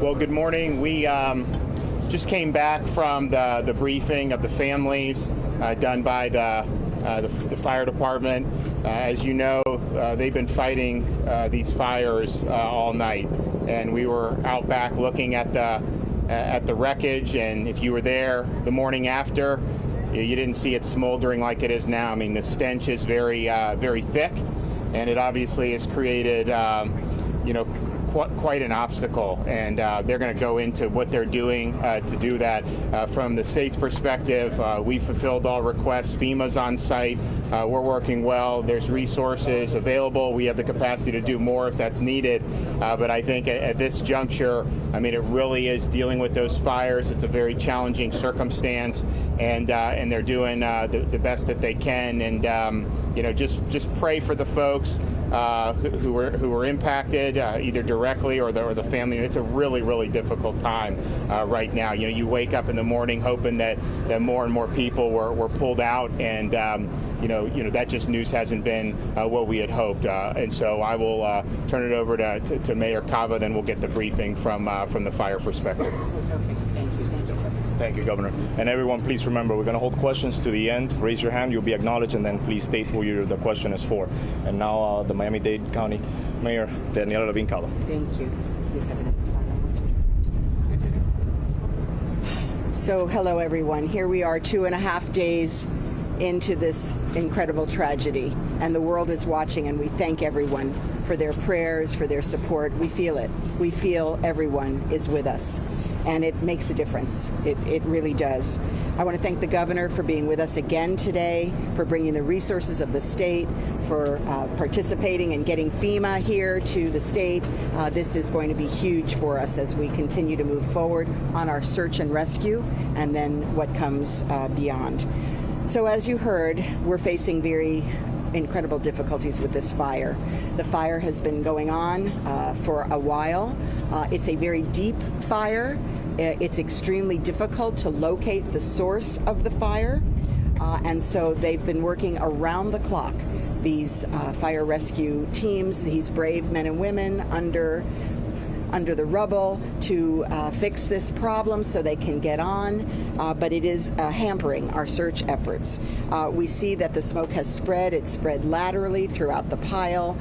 Well, good morning. We just came back from the briefing of the families done by the fire department. As you know, they've been fighting these fires all night, and we were out back looking at the wreckage. And if you were there the morning after, you didn't see it smoldering like it is now. I mean, the stench is very thick, and it obviously has created quite an obstacle, and they're going to go into what they're doing to do that. From the state's perspective, we fulfilled all requests. FEMA's on site. We're working well. There's resources available. We have the capacity to do more if that's needed. But I think at this juncture, I mean, it really is dealing with those fires. It's a very challenging circumstance, and they're doing the best that they can. And just pray for the folks who were impacted, either directly or the family. It's a really difficult time right now. You wake up in the morning hoping that more and more people were pulled out, and that just news hasn't been what we had hoped. And so I will turn it over to Mayor Cava, then we'll get the briefing from the fire perspective. Thank you, Governor. And everyone, please remember, we're going to hold questions to the end. Raise your hand, you'll be acknowledged, and then please state who the question is for. And now, the Miami-Dade County Mayor, Daniela Levine Cava. Thank you. So, hello, everyone. Here we are 2.5 days into this incredible tragedy, and the world is watching, and we thank everyone for their prayers, for their support. We feel it. We feel everyone is with us. And it makes a difference. It really does. I want to thank the governor for being with us again today, for bringing the resources of the state, for participating and getting FEMA here to the state. This is going to be huge for us as we continue to move forward on our search and rescue, and then what comes beyond. So as you heard, we're facing very incredible difficulties with this fire. The fire has been going on for a while. It's a very deep fire. It's extremely difficult to locate the source of the fire, and so they've been working around the clock. These fire rescue teams, these brave men and women under the rubble to fix this problem so they can get on, but it is hampering our search efforts. We see that the smoke has spread. It's spread laterally throughout the pile.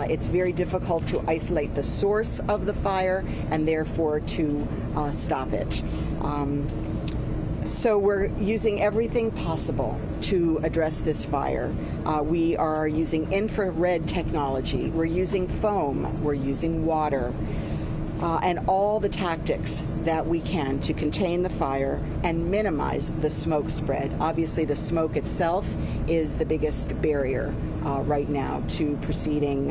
It's very difficult to isolate the source of the fire and therefore to stop it. So we're using everything possible to address this fire. We are using infrared technology. We're using foam. We're using water. And all the tactics that we can to contain the fire and minimize the smoke spread. Obviously, the smoke itself is the biggest barrier right now to proceeding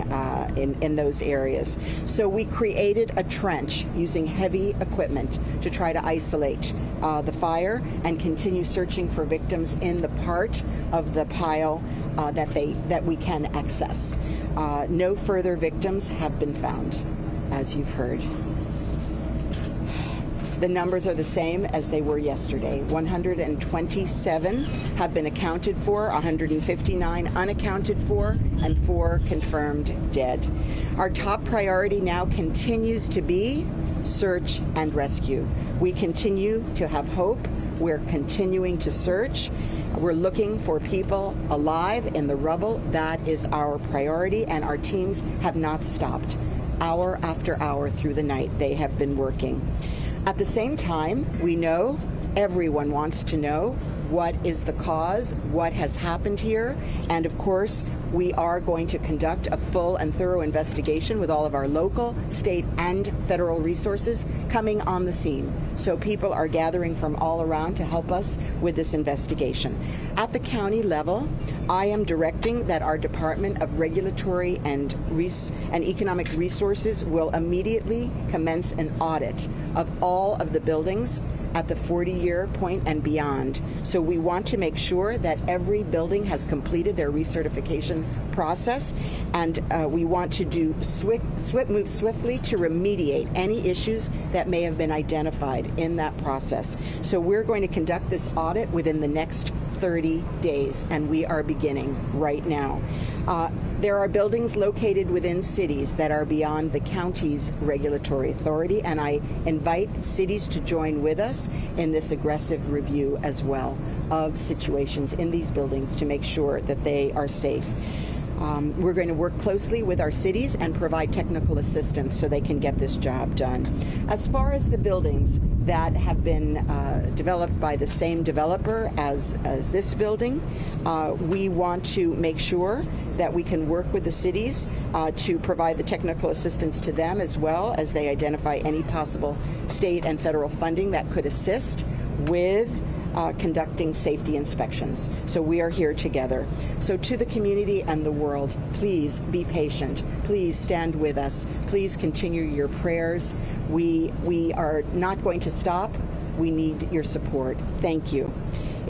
in those areas. So we created a trench using heavy equipment to try to isolate the fire and continue searching for victims in the part of the pile that we can access. No further victims have been found, as you've heard. The numbers are the same as they were yesterday. 127 have been accounted for, 159 unaccounted for, and 4 confirmed dead. Our top priority now continues to be search and rescue. We continue to have hope. We're continuing to search. We're looking for people alive in the rubble. That is our priority, and our teams have not stopped. Hour after hour through the night, they have been working. At the same time, we know everyone wants to know what is the cause, what has happened here, and of course, we are going to conduct a full and thorough investigation with all of our local, state, and federal resources coming on the scene. So people are gathering from all around to help us with this investigation. At the county level, I am directing that our Department of Regulatory and Economic Resources will immediately commence an audit of all of the buildings at the 40-year point and beyond. So we want to make sure that every building has completed their recertification process, and we want to move swiftly to remediate any issues that may have been identified in that process. So we're going to conduct this audit within the next 30 days, and we are beginning right now. There are buildings located within cities that are beyond the county's regulatory authority, and I invite cities to join with us in this aggressive review as well of situations in these buildings to make sure that they are safe. We're going to work closely with our cities and provide technical assistance so they can get this job done. As far as the buildings that have been developed by the same developer as this building, we want to make sure that we can work with the cities to provide the technical assistance to them as well as they identify any possible state and federal funding that could assist with conducting safety inspections. So we are here together. So to the community and the world, please be patient. Please stand with us. Please continue your prayers. We are not going to stop. We need your support. Thank you.